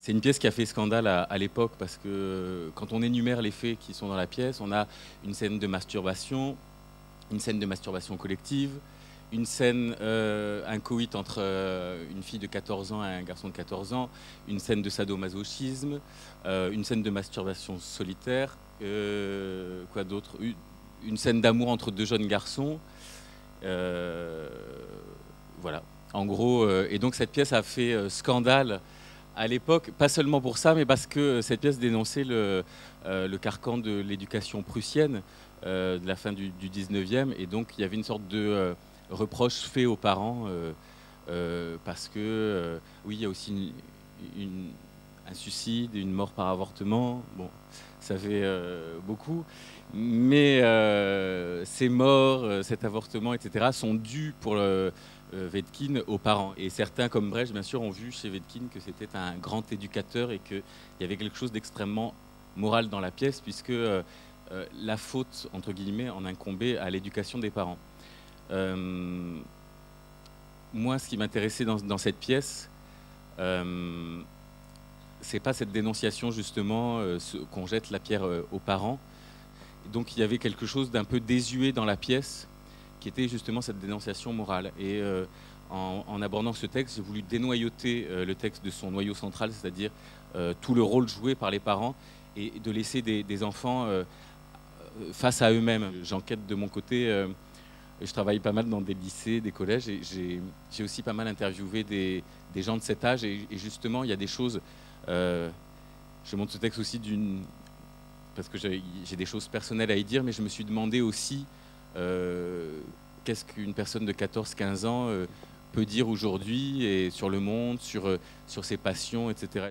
C'est une pièce qui a fait scandale à l'époque parce que quand on énumère les faits qui sont dans la pièce, on a une scène de masturbation collective, une scène, un coït entre une fille de 14 ans et un garçon de 14 ans, une scène de sadomasochisme, une scène de masturbation solitaire, quoi d'autre, une scène d'amour entre deux jeunes garçons. Voilà, en gros, et donc cette pièce a fait scandale à l'époque, pas seulement pour ça, mais parce que cette pièce dénonçait le carcan de l'éducation prussienne de la fin du 19e, et donc il y avait une sorte de reproche fait aux parents parce que, oui, il y a aussi un suicide, une mort par avortement, bon, ça fait beaucoup, mais ces morts, cet avortement, etc., sont dus pour Wedekind aux parents. Et certains, comme Brecht, bien sûr, ont vu chez Wedekind que c'était un grand éducateur et qu'il y avait quelque chose d'extrêmement moral dans la pièce, puisque la faute, entre guillemets, en incombait à l'éducation des parents. Moi, ce qui m'intéressait dans cette pièce, c'est pas cette dénonciation, justement, qu'on jette la pierre aux parents. Donc il y avait quelque chose d'un peu désuet dans la pièce, qui était justement cette dénonciation morale. Et en abordant ce texte, j'ai voulu dénoyauter le texte de son noyau central, c'est-à-dire tout le rôle joué par les parents, et de laisser des enfants face à eux-mêmes. J'enquête de mon côté, je travaille pas mal dans des lycées, des collèges, et j'ai aussi pas mal interviewé des gens de cet âge, et justement, il y a des choses... je montre ce texte aussi parce que j'ai des choses personnelles à y dire, mais je me suis demandé aussi qu'est-ce qu'une personne de 14-15 ans peut dire aujourd'hui et sur le monde, sur ses passions, etc.